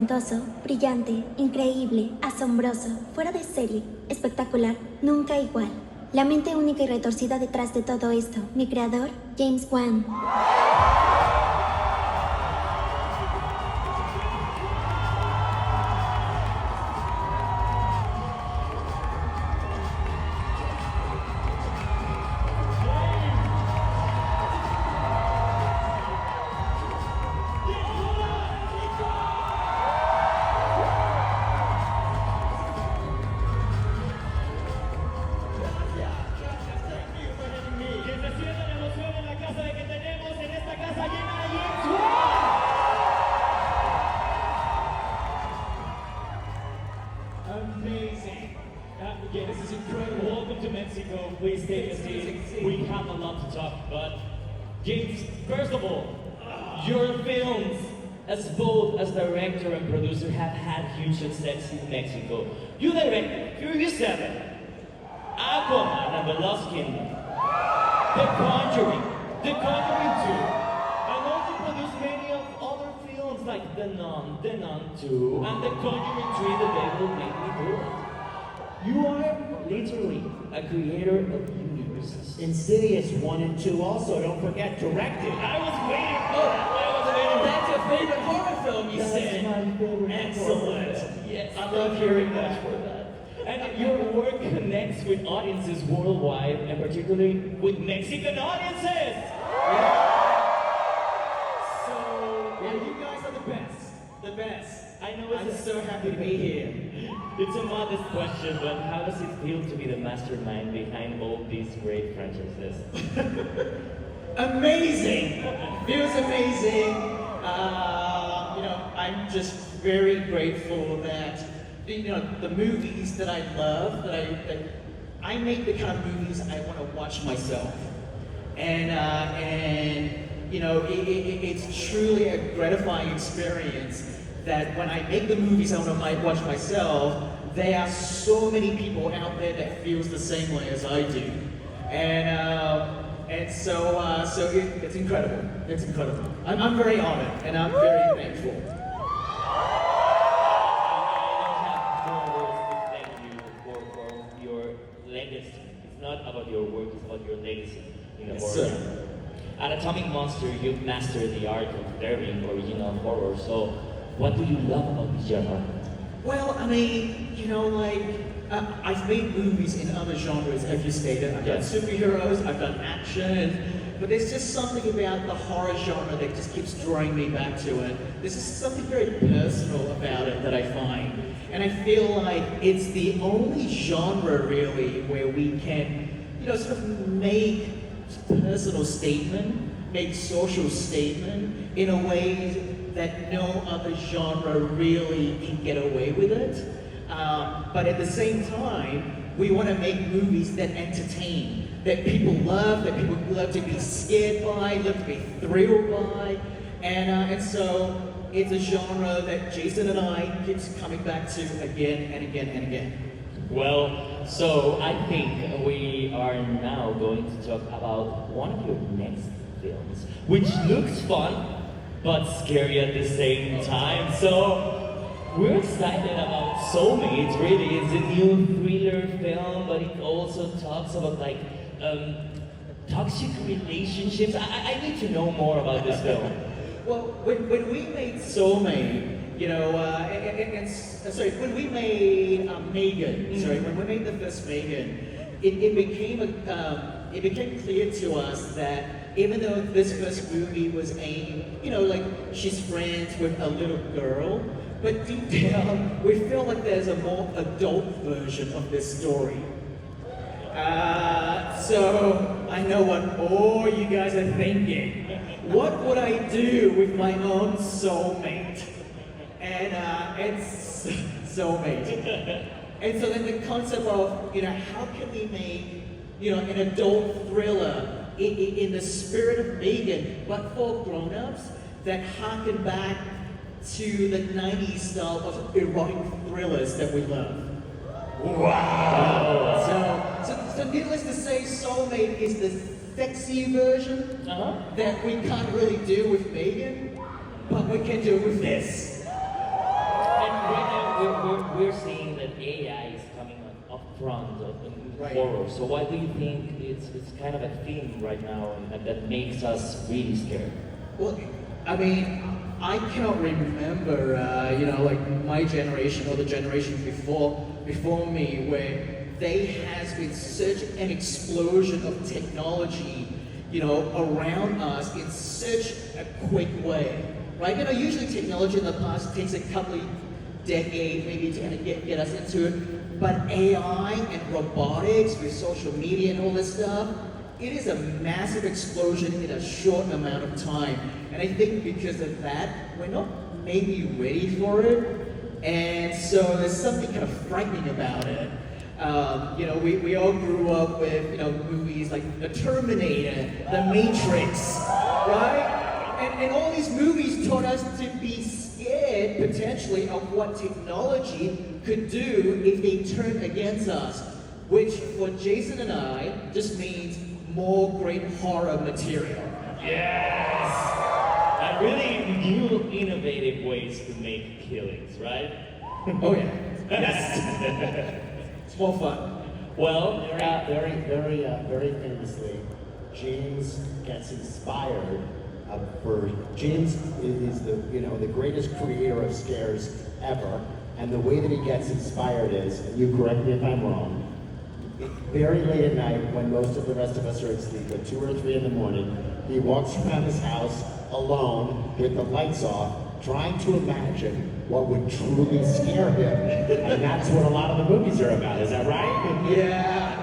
Talentoso, brillante, increíble, asombroso, fuera de serie, espectacular, nunca igual. La mente única y retorcida detrás de todo esto, mi creador, James Wan. Amazing. Yeah, this is incredible. Welcome to Mexico. Please take a seat. We have a lot to talk about. James, first of all, your films, as both as director and producer, have had huge success in Mexico. You directed Furious 7, Aquaman and the Lost Kingdom, The Conjuring 2, and also produced many of other films like The Nun 2, and The Conjuring 3, The Devil Made Me Do It. You are literally a creator of universes. Insidious 1 and 2 also, don't forget, directed. I was waiting for that. That's your favorite horror film, you That's said. my favorite Excellent. horror film. Yes, I thank you very much for that. And your work connects with audiences worldwide, and particularly with Mexican audiences. So, Yeah, you guys are the best. The best. I know I'm it's so happy to be here. it's a modest question, but how does it feel to be the mastermind behind all these great franchises? Amazing. Feels amazing. I'm just very grateful that the movies that I love, that I make the kind of movies I want to watch myself, and it's truly a gratifying experience that when I make the movies I want to watch myself, there are so many people out there that feels the same way as I do, and so it's incredible. It's incredible. I'm very honored and I'm very thankful. It's not about your work, it's about your legacy in the Yes, horror. sir. At Atomic Monster, you've mastered the art of delivering original horror. So, what do you love about this genre? Well, I mean, I've made movies in other genres, as you stated. I've done Yes. superheroes, I've done action, but there's just something about the horror genre that just keeps drawing me back to it. There's just something very personal about it that I find. And I feel like it's the only genre, really, where we can, sort of make personal statement, make social statement in a way that no other genre really can get away with it. But at the same time, we want to make movies that entertain, that people love, that people love to be scared by, love to be thrilled by, and so it's a genre that Jason and I keeps coming back to again and again and again. Well, so I think we are now going to talk about one of your next films, which looks fun, but scary at the same time. So, we're excited about Soulmates, really. It's a new thriller film, but it also talks about toxic relationships. I need to know more about this film. Well, when we made Soulmate, when we made M3GAN, when we made the first M3GAN, it became clear to us that even though this first movie was aimed, she's friends with a little girl, but deep down, we feel like there's a more adult version of this story. So I know what all you guys are thinking. What would I do with my own soulmate? And it's soulmate. And so then the concept of, how can we make, an adult thriller in the spirit of M3GAN, but for grown-ups that harken back to the 90s style of erotic thrillers that we love. Wow! So needless to say, Soulmate is the sexy version that we can't really do with M3GAN, but we can do with this. we're seeing that AI is coming up front in Right. horror. So why do you think it's kind of a theme right now and that makes us really scared? Well, I mean, I cannot remember, like my generation or the generation before me, where there has been such an explosion of technology, around us in such a quick way, right? Usually technology in the past takes a couple of decades maybe to kind of get us into it, but AI and robotics with social media and all this stuff, it is a massive explosion in a short amount of time. And I think because of that, we're not maybe ready for it. And so there's something kind of frightening about it. We all grew up with, movies like The Terminator, The Matrix, right? And all these movies taught us to be scared, potentially, of what technology could do if they turned against us, which for Jason and I just means more great horror material. Yes! And really new, innovative ways to make killings, right? Oh yeah. Yes. It's more fun. Well, Very famously, James gets inspired. James is the greatest creator of scares ever, and the way that he gets inspired is, and you correct me if I'm wrong, very late at night when most of the rest of us are asleep, at 2 or 3 in the morning, he walks around his house alone with the lights off, trying to imagine what would truly scare him. And that's what a lot of the movies are about, is that right? Yeah.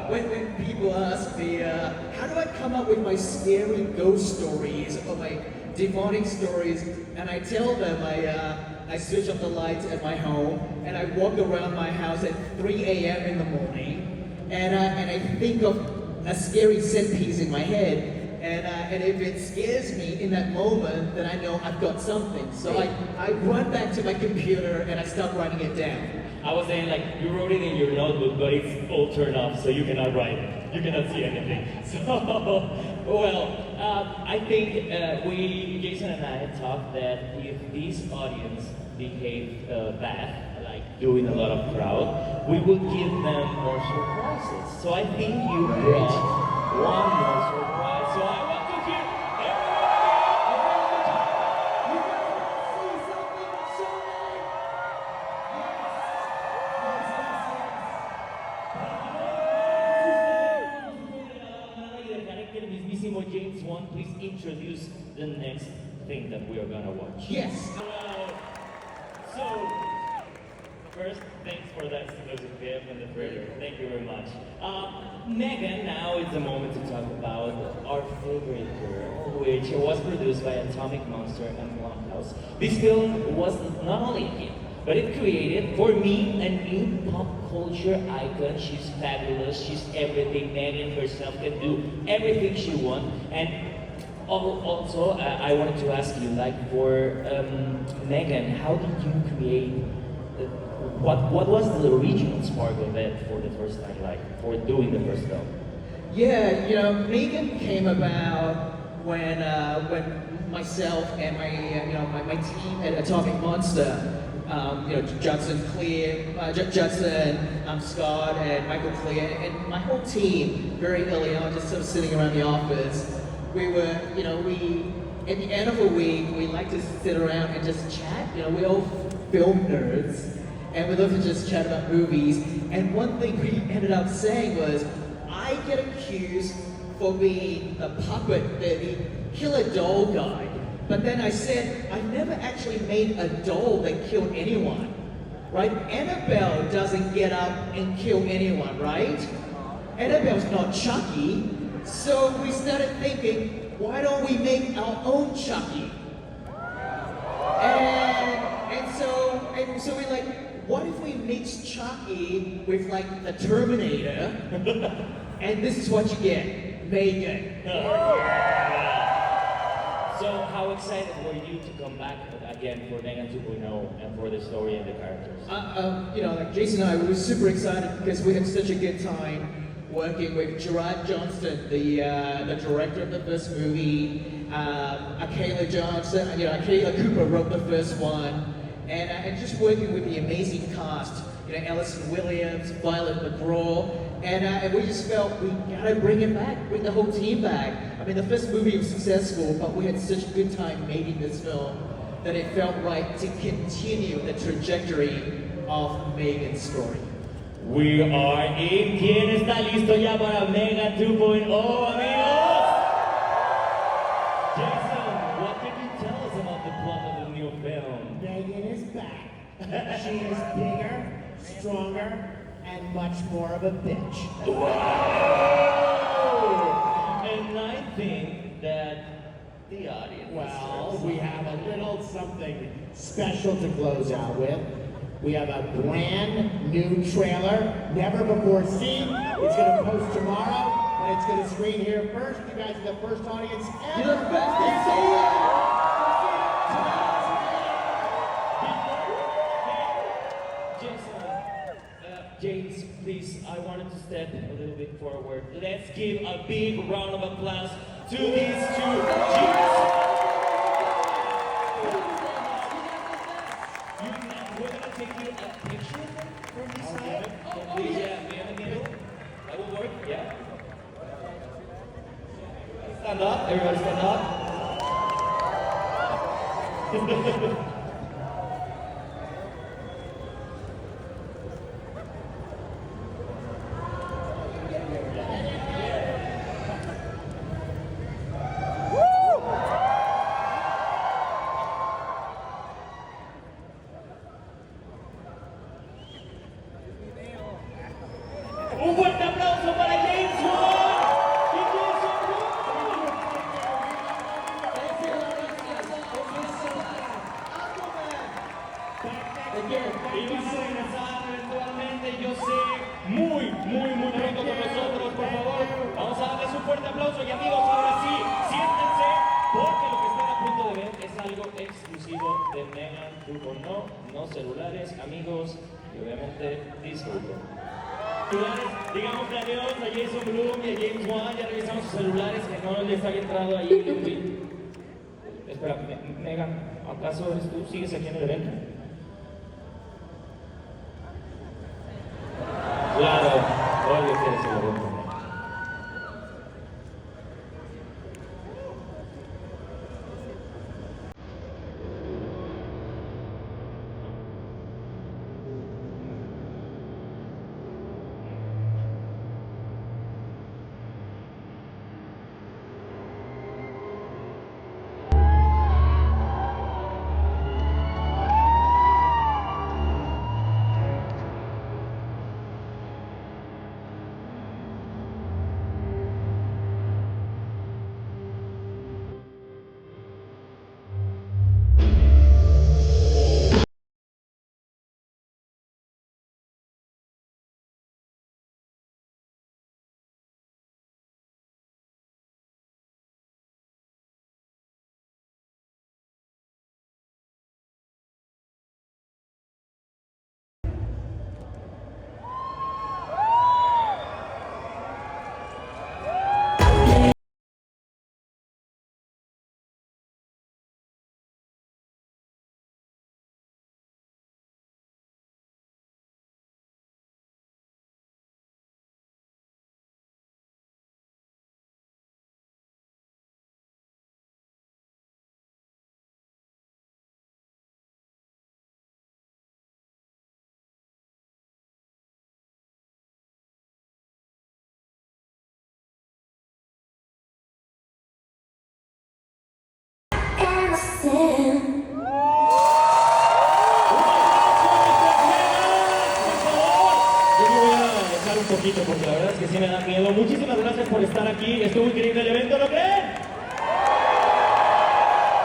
When people ask me, how do I come up with my scary ghost stories or my demonic stories, and I tell them I switch off the lights at my home and I walk around my house at 3 a.m. in the morning, and I think of a scary set piece in my head. And if it scares me in that moment, then I know I've got something. So I run back to my computer and I start writing it down. I was saying, you wrote it in your notebook, but it's all turned off, so you cannot write it. You cannot see anything. So, I think Jason and I talked that if this audience behaved bad, like doing a lot of crowd, we would give them more surprises. So I think you brought one more surprise. So I want to hear James Wan, please introduce the next thing that we are gonna watch. Yes. So, first, thanks for that exclusive gift and the trailer. Thank you very much. M3GAN, now is the moment to talk about our favorite girl, which was produced by Atomic Monster and Blum House. This film was not only a hit, but it created, for me, a new pop culture icon. She's fabulous, she's everything. M3GAN herself can do everything she wants. And also, I wanted to ask you, for M3GAN, how did you create, what was the original spark of it for the first time, for doing the first film? Yeah, M3GAN came about when myself and my team at Atomic Monster, Judson, Scott, and Michael Clear, and my whole team, very early on, just sort of sitting around the office, we were, at the end of a week, we like to sit around and just chat. We're all film nerds, and we love to just chat about movies. And one thing we ended up saying was, I get accused for being the puppet, the killer doll guy. But then I said, I never actually made a doll that killed anyone, right? Annabelle doesn't get up and kill anyone, right? Annabelle's not Chucky. So we started thinking, why don't we make our own Chucky? And so we're like, what if we mix Chucky with the Terminator? And this is what you get, M3GAN. So how excited were you to come back again for M3GAN 2.0 and for the story and the characters? Jason and I, we were super excited because we had such a good time working with Gerard Johnston, the director of the first movie, Akela Johnson, Akela Cooper wrote the first one, and just working with the amazing cast, you know, Alison Williams, Violet McGraw, and we just felt we gotta bring it back, bring the whole team back. I mean, the first movie was successful, but we had such a good time making this film that it felt right to continue the trajectory of Megan's story. We are in. ¿Quién está listo ya para M3GAN 2.0, amigos? Jason, what can you tell us about the plot of the new film? Megan is back. She is bigger, stronger, and much more of a bitch. Whoa! And I think that the audience. Well, we have a little something special to close out with. We have a brand new trailer, never before seen. It's going to post tomorrow, and it's going to screen here first. You guys are the first audience ever. You're the first to see it! James, please, I wanted to step a little bit forward. Let's give a big round of applause to these two geniuses. We're going to take you a picture from this side. Please, yeah, be in the middle. That will work, yeah. Stand up, everybody stand up. Un fuerte aplauso para James Wan y Jason Wan. Y van a regresar eventualmente, yo sé, muy pronto con nosotros, por favor. Vamos a darles un fuerte aplauso y amigos, ahora sí, siéntense, porque lo que están a punto de ver es algo exclusivo de M3GAN 2.0, no celulares, amigos, y obviamente disfruten. Digámosle adiós a Jason Blum y a James Wan, ya revisamos sus celulares que no les haya entrado ahí. Espera, M3GAN, ¿acaso eres tú? ¿Sigues aquí en el evento? Claro, obvio que eres el evento. Poquito, porque la verdad es que sí me da miedo. Muchísimas gracias por estar aquí. Estuvo increíble el evento, ¿no creen?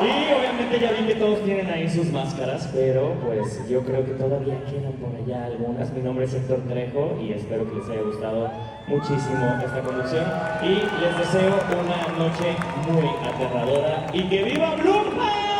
Y obviamente ya vi que todos tienen ahí sus máscaras, pero pues yo creo que todavía quedan por allá algunas. Mi nombre es Héctor Trejo y espero que les haya gustado muchísimo esta conducción. Y les deseo una noche muy aterradora y que viva Blum House.